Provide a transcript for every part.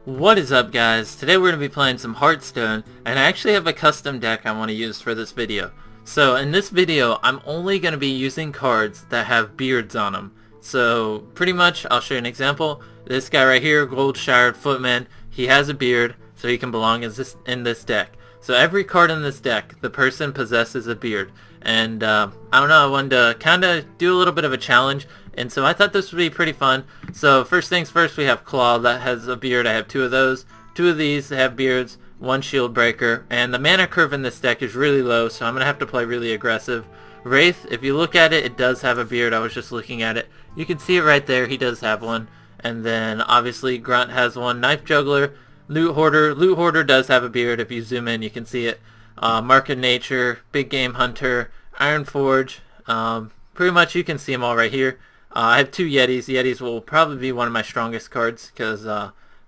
What is up, guys? Today we're going to be playing some Hearthstone, and I actually have a custom deck I want to use for this video. So in this video, I'm only going to be using cards that have beards on them. So pretty much, I'll show you an example. This guy right here, Gold Shired Footman, he has a beard, so he can belong in this deck. So every card in this deck, the person possesses a beard. And I don't know, I wanted to kind of do a little bit of a challenge, and so I thought this would be pretty fun. So first things first, we have Claw, that has a beard. I have two of those. Two of these have beards, one Shield Breaker, and the mana curve in this deck is really low, so I'm going to have to play really aggressive. Wraith, if you look at it, it does have a beard. I was just looking at it. You can see it right there, he does have one. And then obviously Grunt has one. Knife Juggler, Loot Hoarder. Loot Hoarder does have a beard. If you zoom in, you can see it. Mark of Nature, Big Game Hunter, Iron Forge. Pretty much you can see them all right here. I have two Yetis. Yetis will probably be one of my strongest cards because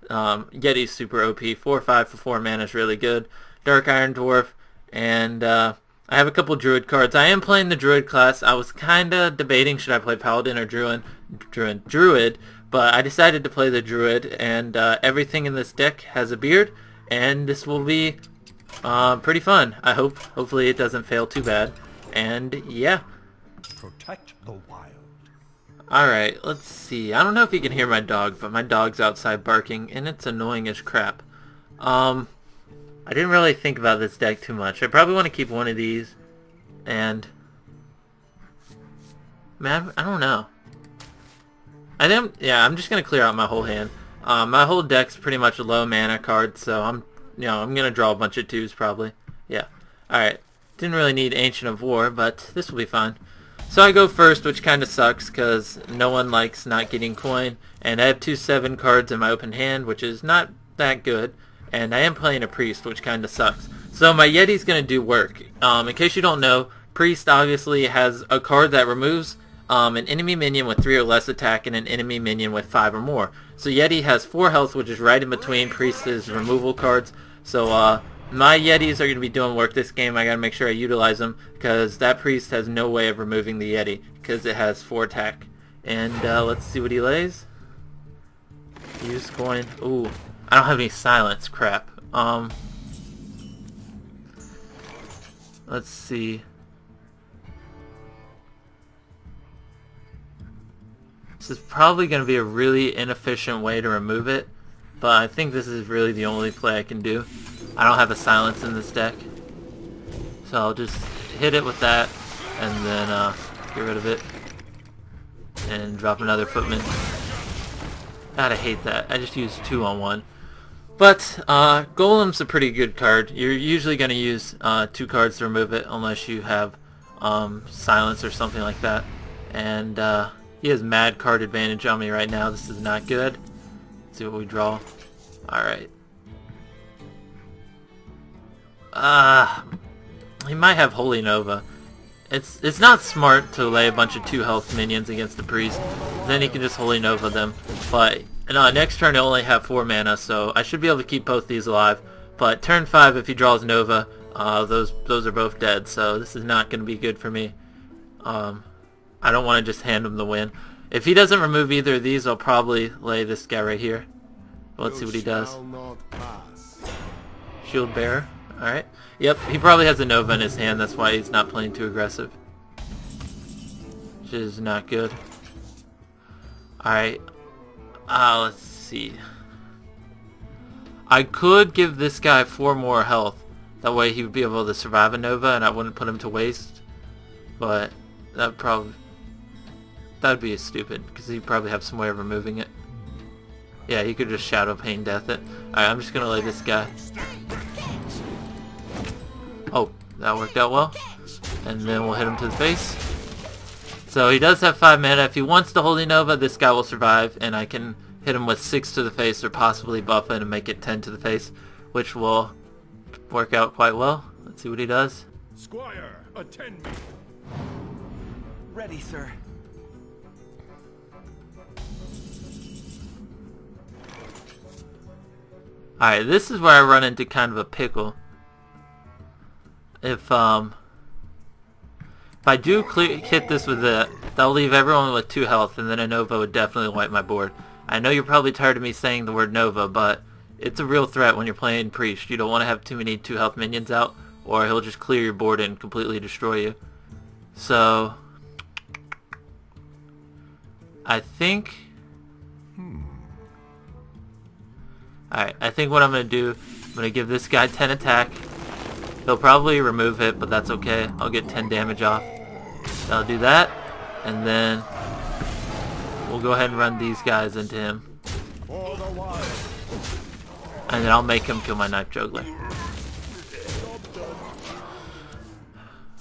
Yeti's super OP. 4/5 for 4 mana is really good. Dark Iron Dwarf, and I have a couple Druid cards. I am playing the Druid class. I was kind of debating should I play Paladin or Druid, but I decided to play the Druid, and everything in this deck has a beard, and this will be pretty fun. I hope. Hopefully it doesn't fail too bad. And yeah. Protect the wild. Alright, let's see. I don't know if you can hear my dog, but my dog's outside barking, and it's annoying as crap. I didn't really think about this deck too much. I probably want to keep one of these, and man, I don't know. I'm just gonna clear out my whole hand. My whole deck's pretty much low mana cards, so I'm gonna draw a bunch of twos probably. Yeah. Alright. Didn't really need Ancient of War, but this will be fine. So I go first, which kind of sucks because no one likes not getting coin, and I have 2 7 cards in my open hand, which is not that good, and I am playing a Priest, which kind of sucks. So my Yeti's going to do work. In case you don't know, Priest obviously has a card that removes an enemy minion with 3 or less attack and an enemy minion with 5 or more. So Yeti has 4 health, which is right in between Priest's removal cards. So my Yetis are going to be doing work this game. I got to make sure I utilize them because that Priest has no way of removing the Yeti because it has 4 attack. And let's see what he lays. Use coin. Ooh, I don't have any silence. Crap. Let's see. This is probably going to be a really inefficient way to remove it, but I think this is really the only play I can do. I don't have a silence in this deck, so I'll just hit it with that and then get rid of it and drop another Footman. God, I hate that. I just used 2 on 1. But Golem's a pretty good card. You're usually going to use 2 cards to remove it unless you have silence or something like that. And he has mad card advantage on me right now. This is not good. Let's see what we draw. Alright. He might have Holy Nova. It's not smart to lay a bunch of 2 health minions against the Priest. Then he can just Holy Nova them. But next turn he'll only have 4 mana, so I should be able to keep both these alive. But turn 5, if he draws Nova, those are both dead. So this is not going to be good for me. I don't want to just hand him the win. If he doesn't remove either of these, I'll probably lay this guy right here. Let's see what he does. Shield Bearer. Alright. Yep, he probably has a Nova in his hand, that's why he's not playing too aggressive. Which is not good. Alright. Let's see. I could give this guy 4 more health. That way he would be able to survive a Nova and I wouldn't put him to waste. But that'd be stupid, because he'd probably have some way of removing it. Yeah, he could just Shadow Pain Death it. Alright, I'm just gonna lay this guy. Oh, that worked out well. And then we'll hit him to the face. So he does have 5 mana. If he wants to Holy Nova, this guy will survive, and I can hit him with 6 to the face or possibly buff it and make it 10 to the face, which will work out quite well. Let's see what he does. Squire, attend me. Ready, sir. Alright, this is where I run into kind of a pickle. If I do hit this with it, that'll leave everyone with 2 health, and then a Nova would definitely wipe my board. I know you're probably tired of me saying the word Nova, but it's a real threat when you're playing Priest. You don't want to have too many 2 health minions out, or he'll just clear your board and completely destroy you. So I think alright, I think what I'm going to do, I'm going to give this guy 10 attack. He'll probably remove it, but that's okay. I'll get 10 damage off. I'll do that, and then we'll go ahead and run these guys into him. And then I'll make him kill my Knife Juggler.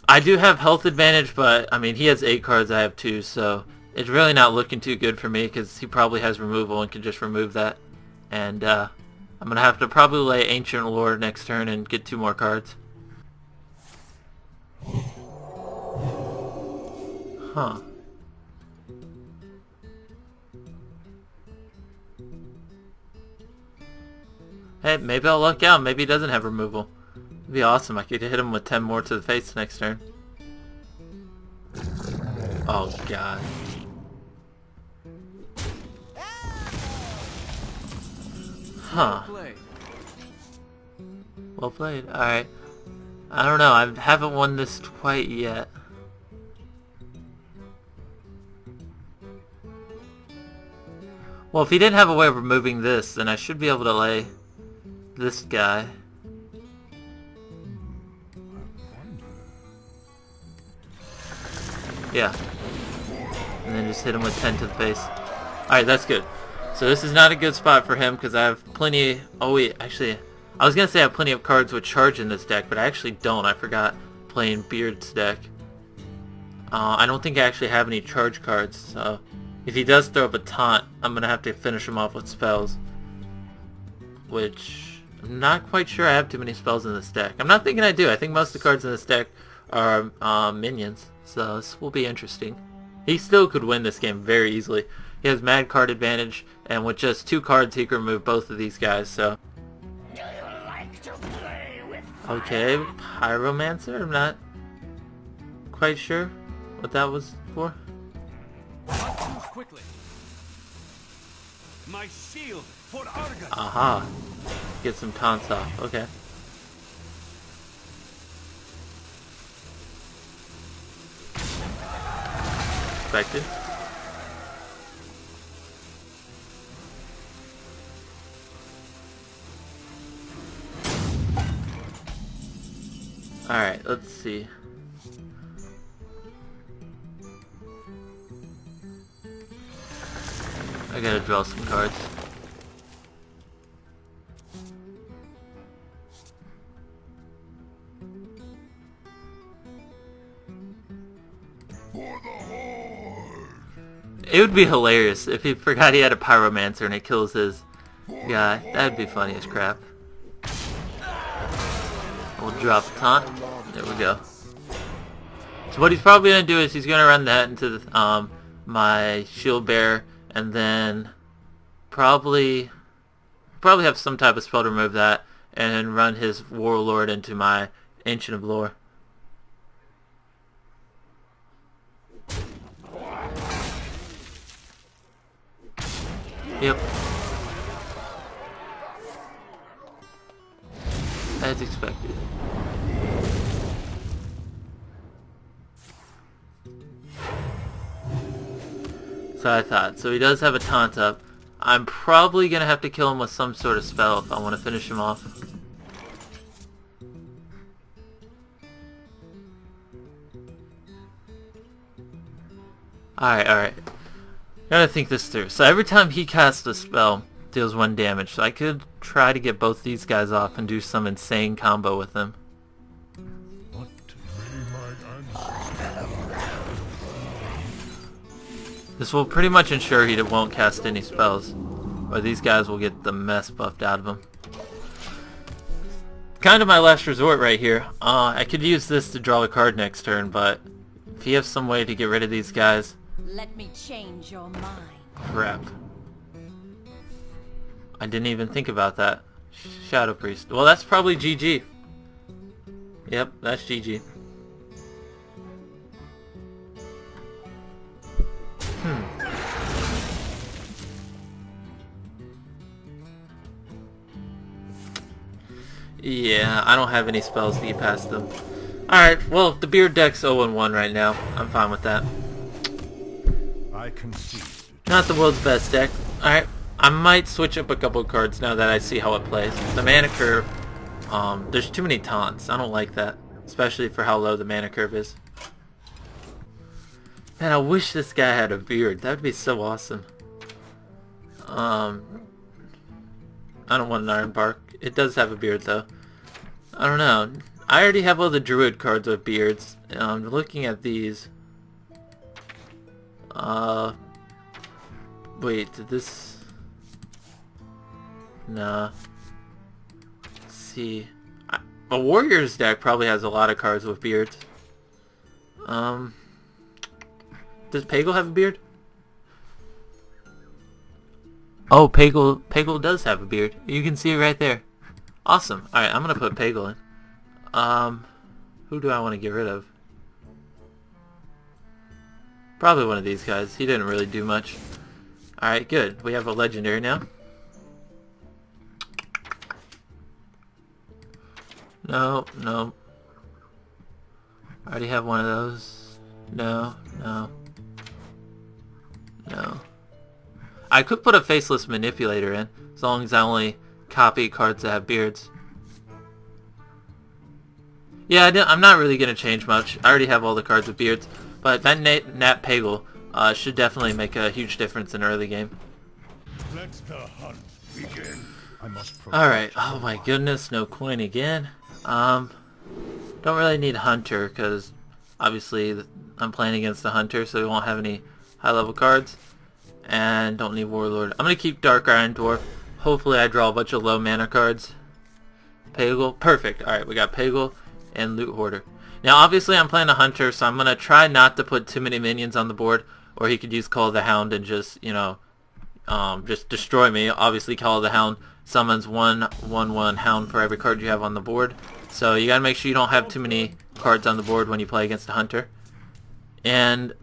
I do have health advantage, but I mean, he has 8 cards, I have 2, so it's really not looking too good for me because he probably has removal and can just remove that. And I'm going to have to probably lay Ancient Lore next turn and get 2 more cards. Huh. Hey, maybe I'll luck out. Maybe he doesn't have removal. It'd be awesome. I could hit him with 10 more to the face next turn. Oh, God. Huh. Well played. Alright. I don't know. I haven't won this quite yet. Well, if he didn't have a way of removing this, then I should be able to lay this guy. Yeah. And then just hit him with 10 to the face. Alright, that's good. So this is not a good spot for him because I have plenty... Oh wait, actually, I was going to say I have plenty of cards with charge in this deck, but I actually don't. I forgot playing Beard's deck. I don't think I actually have any charge cards, so... If he does throw up a taunt, I'm going to have to finish him off with spells. Which, I'm not quite sure I have too many spells in this deck. I'm not thinking I do. I think most of the cards in this deck are minions. So this will be interesting. He still could win this game very easily. He has mad card advantage, and with just 2 cards he can remove both of these guys, so... Do you like to play with Okay, Pyromancer? I'm not quite sure what that was for. Move quickly. My shield for Argus. Aha. Get some taunts off. Okay. Expected. Alright, let's see. I gotta draw some cards. It would be hilarious if he forgot he had a Pyromancer and it kills his guy. That'd be funny as crap. We'll drop a taunt. There we go. So what he's probably gonna do is he's gonna run that into the, my shield bearer, and then probably have some type of spell to remove that, and run his warlord into my Ancient of Lore. Yep. As expected. So I thought. So he does have a taunt up. I'm probably going to have to kill him with some sort of spell if I want to finish him off. Alright. Gotta think this through. So every time he casts a spell, deals 1 damage. So I could try to get both these guys off and do some insane combo with them. What may my answer? This will pretty much ensure he won't cast any spells, or these guys will get the mess buffed out of him. Kind of my last resort right here. I could use this to draw a card next turn, but if you have some way to get rid of these guys... Let me change your mind. Crap. I didn't even think about that. Shadow Priest. Well, that's probably GG. Yep, that's GG. Yeah, I don't have any spells to get past them. Alright, well, the beard deck's 0-1 right now. I'm fine with that. I concede. Not the world's best deck. Alright, I might switch up a couple of cards now that I see how it plays. The mana curve, there's too many taunts. I don't like that. Especially for how low the mana curve is. Man, I wish this guy had a beard. That would be so awesome. I don't want an Iron Bark. It does have a beard though. I don't know. I already have all the Druid cards with beards. Looking at these. Wait, did this... Nah. Let's see. A Warriors deck probably has a lot of cards with beards. Does Pagel have a beard? Oh, Pagel does have a beard. You can see it right there. Awesome. Alright, I'm gonna put Pagel in. Who do I want to get rid of? Probably one of these guys. He didn't really do much. Alright, good. We have a legendary now. No, no. I already have one of those. No, no. No. I could put a Faceless Manipulator in, as long as I only copy cards that have beards. Yeah, I'm not really going to change much. I already have all the cards with beards. But that Nat Pagel should definitely make a huge difference in early game. Let the hunt begin. I must Alright, oh my goodness, no coin again. Don't really need Hunter, because obviously I'm playing against a Hunter, so we won't have any high level cards. And don't need Warlord. I'm going to keep Dark Iron Dwarf. Hopefully I draw a bunch of low mana cards. Pagel, perfect. Alright, we got Pagel and Loot Hoarder. Now obviously I'm playing a Hunter, so I'm going to try not to put too many minions on the board, or he could use Call of the Hound and just, you know, just destroy me. Obviously Call of the Hound summons 1/1/1 Hound for every card you have on the board. So you gotta make sure you don't have too many cards on the board when you play against a Hunter. And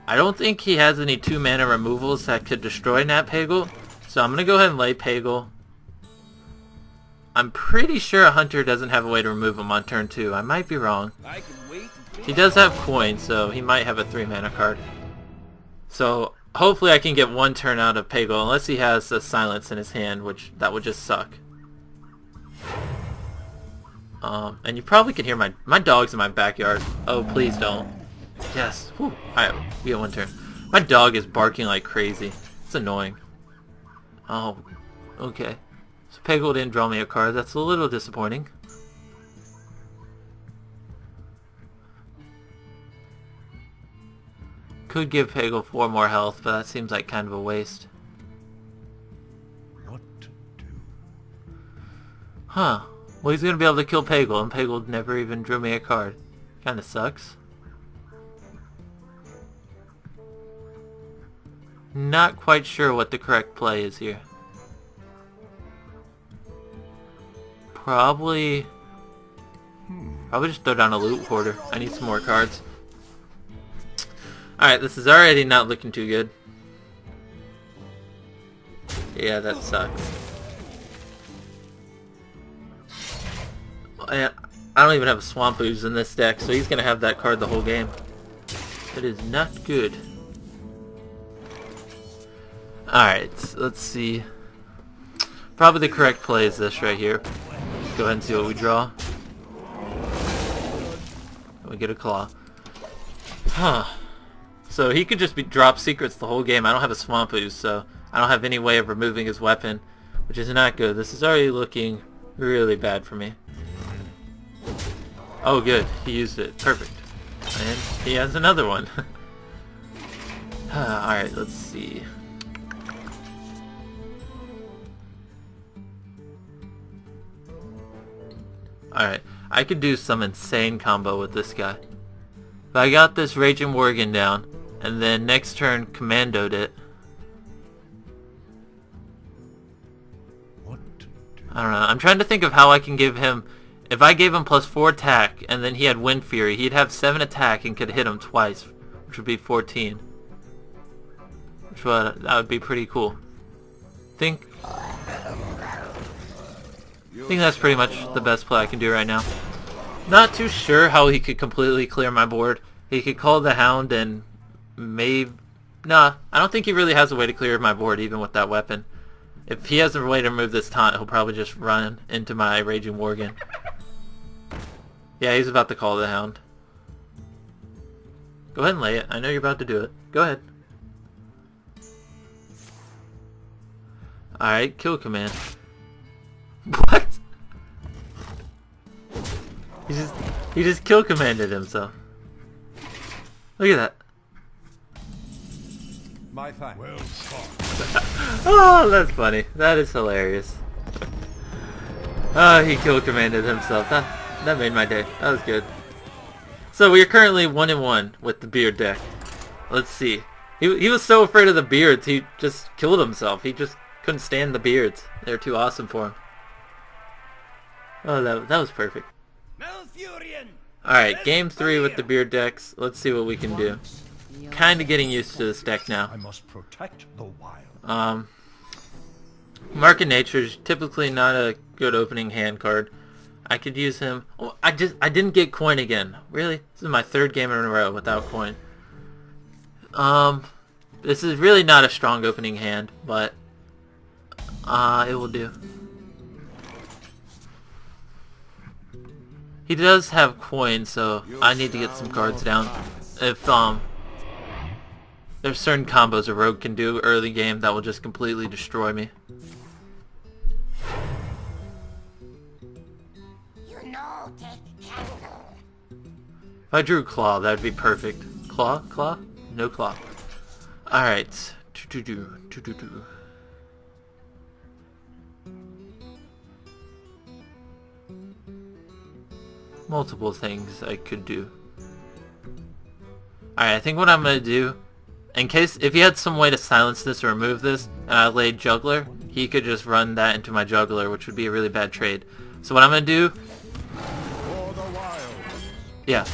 I don't think he has any 2 mana removals that could destroy Nat Pagel. So I'm gonna go ahead and lay Pagel. I'm pretty sure a Hunter doesn't have a way to remove him on turn 2. I might be wrong. I can wait. He does have coin, so he might have a 3 mana card. So hopefully I can get 1 turn out of Pagel, unless he has a Silence in his hand, which that would just suck. And you probably can hear my dog's in my backyard. Oh, please don't. Yes. Whew. Alright, we get 1 turn. My dog is barking like crazy. It's annoying. Oh, okay. So Pagel didn't draw me a card. That's a little disappointing. Could give Pagel 4 more health, but that seems like kind of a waste. What to do? Huh. Well, he's going to be able to kill Pagel, and Pagel never even drew me a card. Kinda sucks. Not quite sure what the correct play is here. Probably just throw down a Loot Hoarder. I need some more cards. Alright, this is already not looking too good. Yeah, that sucks. I don't even have a Swamp Ooze in this deck, so he's going to have that card the whole game. That is not good. Alright, let's see. Probably the correct play is this right here. Go ahead and see what we draw. We get a Claw. Huh. So he could just drop secrets the whole game. I don't have a Swamp Ooze, so I don't have any way of removing his weapon, which is not good. This is already looking really bad for me. Oh good, he used it. Perfect. And he has another one. Alright, let's see. Alright, I could do some insane combo with this guy. If I got this Raging Worgen down, and then next turn commandoed it. What to do? I don't know, I'm trying to think of how I can give him... If I gave him +4 attack, and then he had Wind Fury, he'd have 7 attack and could hit him twice, which would be 14. That would be pretty cool. I think that's pretty much the best play I can do right now. Not too sure how he could completely clear my board. He could call the Hound and maybe... Nah, I don't think he really has a way to clear my board even with that weapon. If he has a way to remove this taunt, he'll probably just run into my Raging Worgen. Yeah, he's about to call the Hound. Go ahead and lay it. I know you're about to do it. Go ahead. Alright, kill command. What? He just kill commanded himself. Look at that. My thanks. Well fought. Oh, that's funny. That is hilarious. Oh, he kill commanded himself. That made my day. That was good. So we are currently 1-1 with the beard deck. Let's see. He was so afraid of the beards, he just killed himself. He just couldn't stand the beards. They were too awesome for him. Oh, that was perfect. Alright, game 3 with the beard decks. Let's see what we can do. Kinda getting used to this deck now. I must protect the wild. Mark of Nature is typically not a good opening hand card. I could use him. Oh, I didn't get coin again. Really? This is my 3rd game in a row without coin. This is really not a strong opening hand, but it will do. He does have coin, so I need to get some cards down. If there's certain combos a rogue can do early game that will just completely destroy me. If I drew Claw, that'd be perfect. Claw? Claw? No Claw. Alright. Multiple things I could do. Alright, I think what I'm gonna do, in case, if he had some way to silence this or remove this, and I laid Juggler, he could just run that into my Juggler, which would be a really bad trade. So what I'm gonna do... Yeah.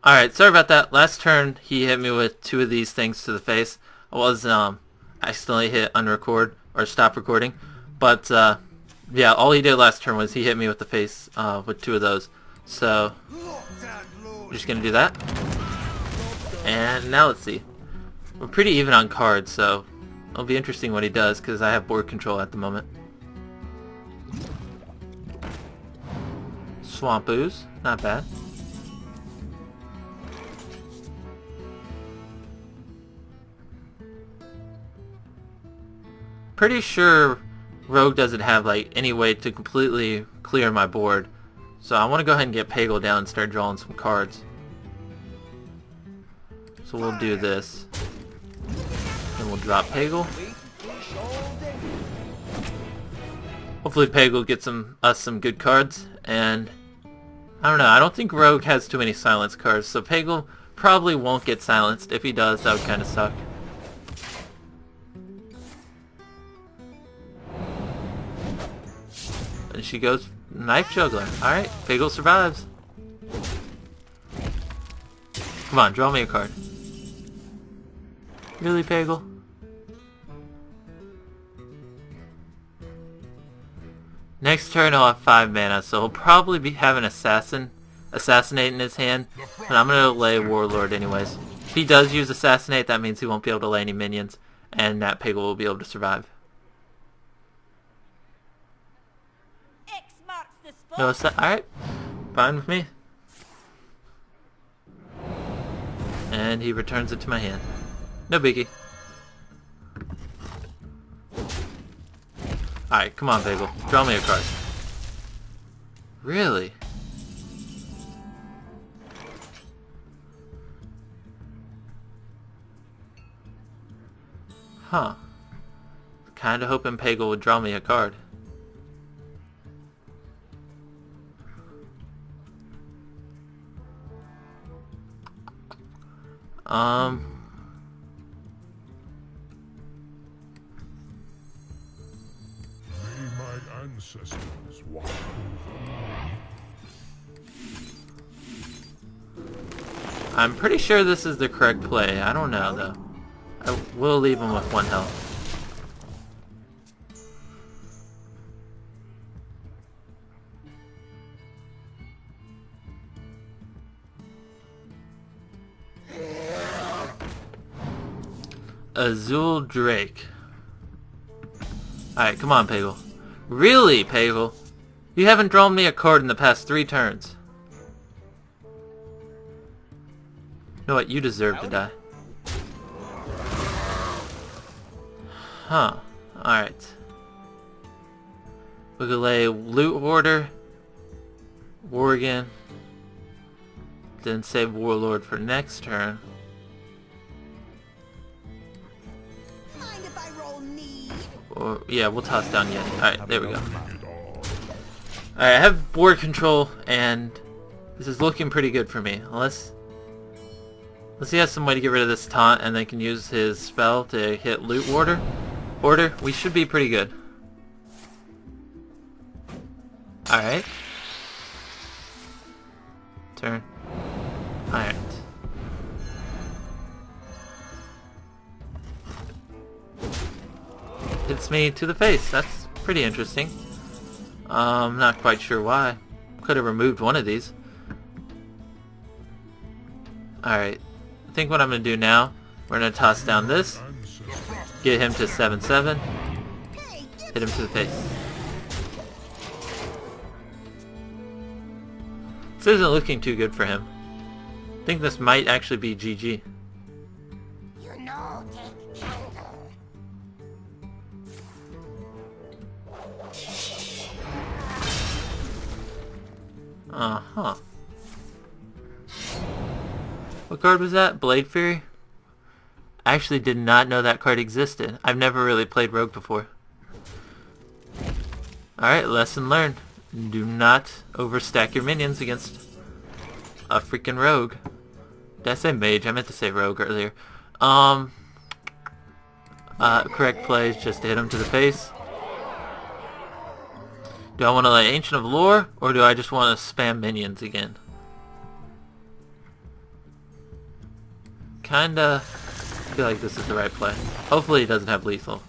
Alright, sorry about that. Last turn, he hit me with 2 of these things to the face. I was, accidentally hit unrecord, or stop recording. But, yeah, all he did last turn was he hit me with the face, with 2 of those. So, I'm just gonna do that. And now let's see. We're pretty even on cards, so it'll be interesting what he does, because I have board control at the moment. Swamp Ooze, not bad. Pretty sure Rogue doesn't have like any way to completely clear my board, so I want to go ahead and get Pagel down and start drawing some cards. So we'll do this, and we'll drop Pagel. Hopefully Pagel gets us some good cards, and I don't know, I don't think Rogue has too many silence cards, so Pagel probably won't get silenced. If he does, that would kind of suck. And she goes Knife Juggler. Alright, Pagel survives. Come on, draw me a card. Really, Pagel? Next turn he'll have 5 mana, so he'll probably have an Assassinate in his hand, but I'm gonna lay Warlord anyways. If he does use Assassinate, that means he won't be able to lay any minions, and that Pagel will be able to survive. X marks the spot. No, alright. Fine with me. And he returns it to my hand. No biggie. Alright, come on, Pagel. Draw me a card. Really? Huh. Kinda hoping Pagel would draw me a card. May my ancestors walk over me. I'm pretty sure this is the correct play. I don't know, though. I will leave him with 1 health. Azul Drake. Alright, come on, Pagel. Really, Pagel? You haven't drawn me a card in the past 3 turns. You know what? You deserve to die. Huh. Alright. We could lay Loot Order. Worgen. Then save Warlord for next turn. Mind if I roll need? Or, yeah, we'll toss down Yeti. Alright, there we go. Alright, I have board control, and this is looking pretty good for me. Unless he has some way to get rid of this taunt, and then can use his spell to hit Loot Order, we should be pretty good. Alright. Turn. Alright. Hits me to the face. That's pretty interesting. Not quite sure why. Could have removed one of these. Alright. I think what I'm going to do now, we're going to toss down this. Get him to 7/7. Hit him to the face. This isn't looking too good for him. I think this might actually be GG. You know, take candle. Uh-huh. What card was that? Blade Fury? I actually did not know that card existed. I've never really played Rogue before. Alright, lesson learned. Do not overstack your minions against a freaking Rogue. Did I say Mage? I meant to say Rogue earlier. Correct play is just to hit him to the face. Do I want to lay Ancient of Lore, or do I just want to spam minions again? Kinda feel like this is the right play. Hopefully he doesn't have lethal.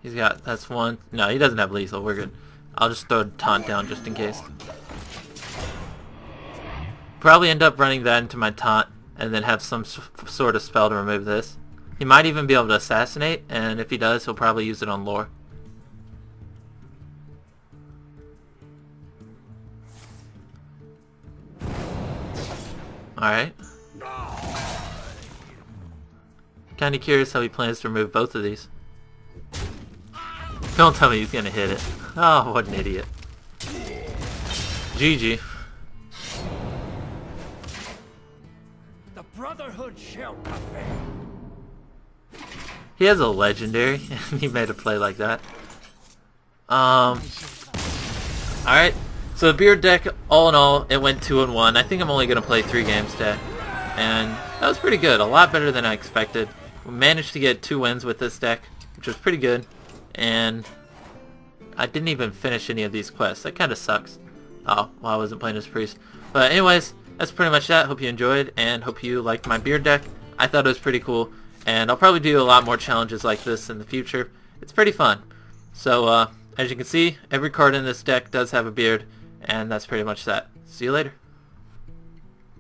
He's got, that's one. No, he doesn't have lethal. We're good. I'll just throw a taunt down just in case. Probably end up running that into my taunt and then have some sort of spell to remove this. He might even be able to assassinate, and if he does, he'll probably use it on lore. Alright. Kinda curious how he plans to remove both of these. Don't tell me he's gonna hit it. Oh, what an idiot. GG. The Brotherhood shall prevail. He has a legendary, and he made a play like that. Alright. So the beard deck, all in all, it went 2-1. I think I'm only gonna play 3 games today. And that was pretty good. A lot better than I expected. We managed to get 2 wins with this deck, which was pretty good. And I didn't even finish any of these quests. That kind of sucks. Oh, well, I wasn't playing as priest. But anyways, that's pretty much that. Hope you enjoyed, and hope you liked my beard deck. I thought it was pretty cool, and I'll probably do a lot more challenges like this in the future. It's pretty fun. So, as you can see, every card in this deck does have a beard, and that's pretty much that. See you later.